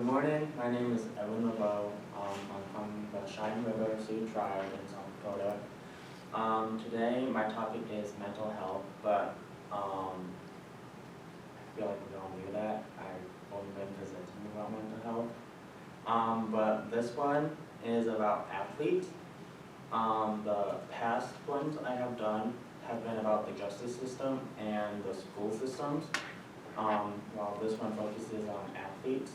Good morning, my name is Evan LeBeau. I'm from the Cheyenne River Sioux Tribe in South Dakota. Today my topic is mental health, but I feel like we all knew that. I've only been presenting about mental health. But this one is about athletes. The past ones I have done have been about the justice system and the school systems, while this one focuses on athletes.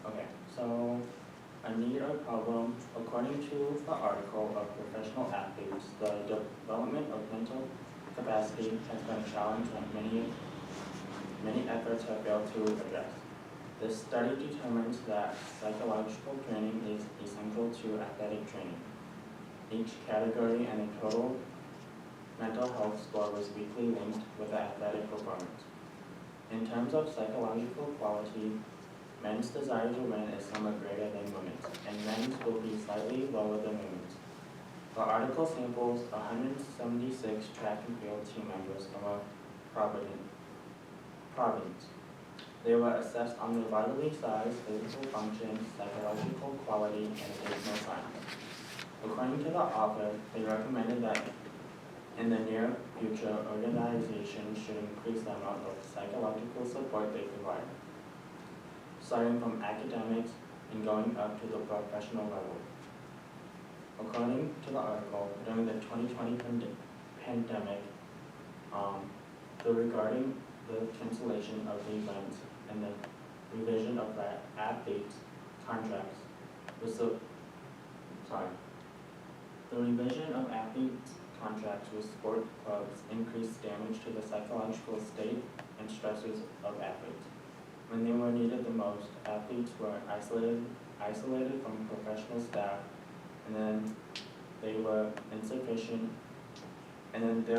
Okay, so a need or problem, according to the article of professional athletes, the development of mental capacity has been a challenge that many efforts have failed to address. This study determines that psychological training is essential to athletic training. Each category and a total mental health score was weakly linked with the athletic performance. In terms of psychological quality, men's desire to win is somewhat greater than women's, and men's will be slightly lower than women's. The article samples 176 track and field team members from a province. They were assessed on their bodily size, physical function, psychological quality, and additional science. According to the author, they recommended that in the near future, organizations should increase the amount of psychological support they provide, starting from academics and going up to the professional level. According to the article, during the 2020 pandemic, regarding the cancellation of the events and the revision of the athletes' contracts the revision of athletes' contracts with sport clubs increased damage to the psychological state and stresses of athletes. When they were needed the most, athletes were isolated from professional staff, and then there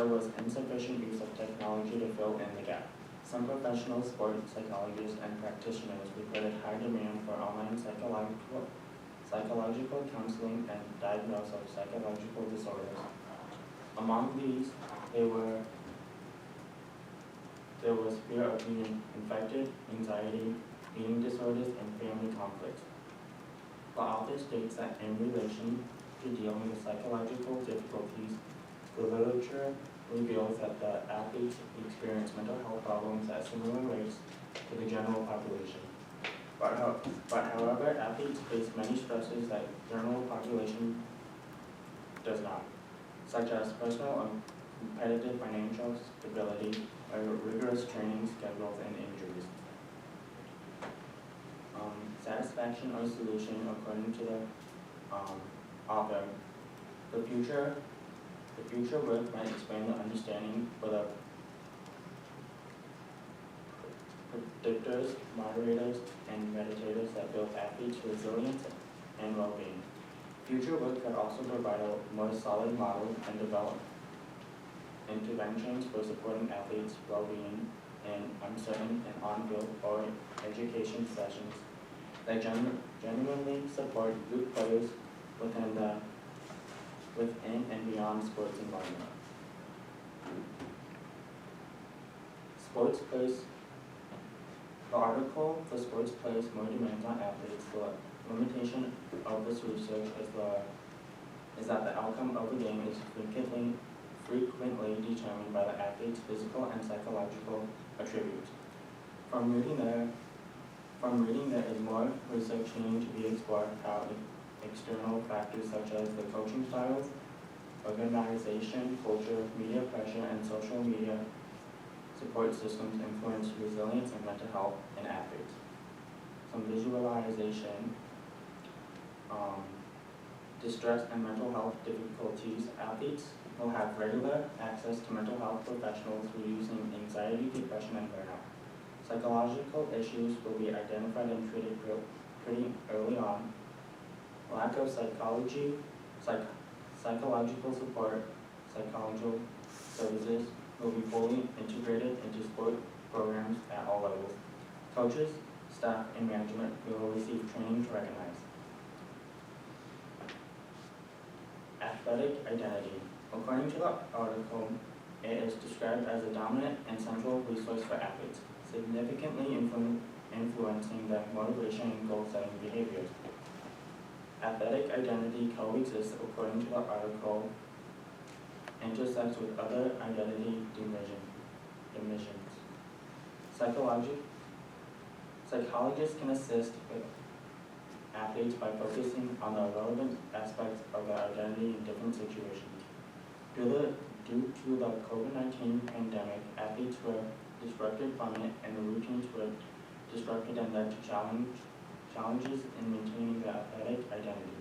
was insufficient use of technology to fill in the gap. Some professional sports psychologists and practitioners reported high demand for online psychological counseling and diagnosis of psychological disorders. Among these, there was fear of being infected, anxiety, eating disorders, and family conflicts. The author states that in relation to dealing with psychological difficulties, the literature reveals that the athletes experience mental health problems at similar rates to the general population. But however, athletes face many stresses that general population does not, such as personal and competitive financial stability, or rigorous training schedules, and injuries. Satisfaction or solution, according to the author, the future work might expand the understanding for the predictors, moderators, and meditators that build athletes' resilience and well-being. Future work could also provide a more solid model and develop interventions for supporting athletes' well-being in uncertain and on-field or education sessions that genuinely support youth players within and beyond sports environment. Sports place The article, the sports place more demands on athletes. The limitation of this research is that the outcome of a game is frequently determined by the athlete's physical and psychological attributes. From reading there is more research needing to be explored how external factors such as the coaching styles, organization, culture, media pressure, and social media support systems influence resilience and mental health in athletes. Some visualization, distress and mental health difficulties. Athletes will have regular access to mental health professionals reducing anxiety, depression, and burnout. Psychological issues will be identified and treated pretty early on. Lack of psychological support, psychological services will be fully integrated into sport programs at all levels. Coaches, staff, and management will receive training to recognize athletic identity. According to the article, it is described as a dominant and central resource for athletes. significantly influencing their motivation and goal-setting behaviors. Athletic identity coexists according to the article, intersects with other identity dimensions. Psychologists can assist with athletes by focusing on the relevant aspects of their identity in different situations. Due to the COVID-19 pandemic, athletes were disrupted from it and the routines were disrupted and led to challenges in maintaining their athletic identity.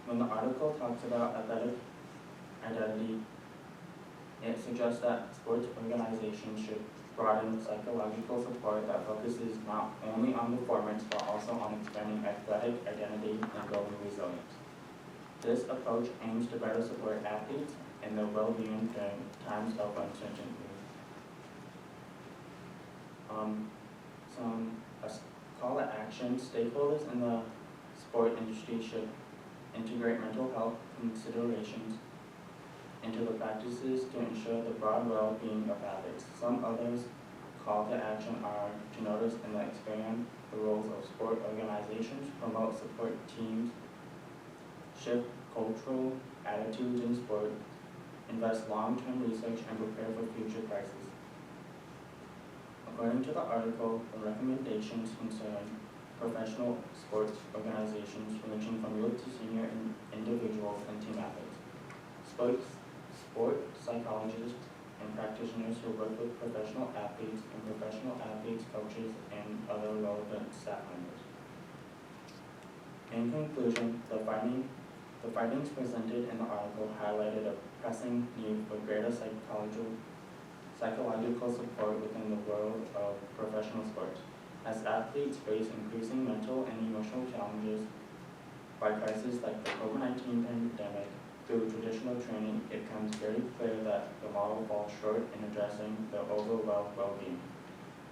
When the article talks about athletic identity, it suggests that sports organizations should broaden psychological support that focuses not only on performance but also on expanding athletic identity and building resilience. This approach aims to better support athletes and their well-being during times of uncertainty. Some call to action: stakeholders in the sport industry should integrate mental health considerations into the practices to ensure the broad well-being of athletes. Some others call to action are to notice and expand the roles of sport organizations, promote support teams, shift cultural attitudes in sport, invest long-term research, and prepare for future crises. According to the article, the recommendations concern professional sports organizations ranging from youth to senior individuals and team athletes. Sport psychologists and practitioners who work with professional athletes coaches, and other relevant staff members. In conclusion, the findings presented in the article highlighted a pressing need for greater psychological support within the world of professional sports. As athletes face increasing mental and emotional challenges by crises like the COVID-19 pandemic, through traditional training, it becomes very clear that the model falls short in addressing their overall well-being.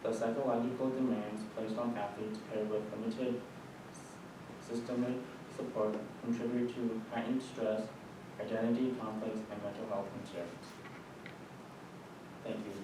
The psychological demands placed on athletes paired with limited systemic support contribute to heightened stress, identity conflicts, and mental health concerns. Thank you.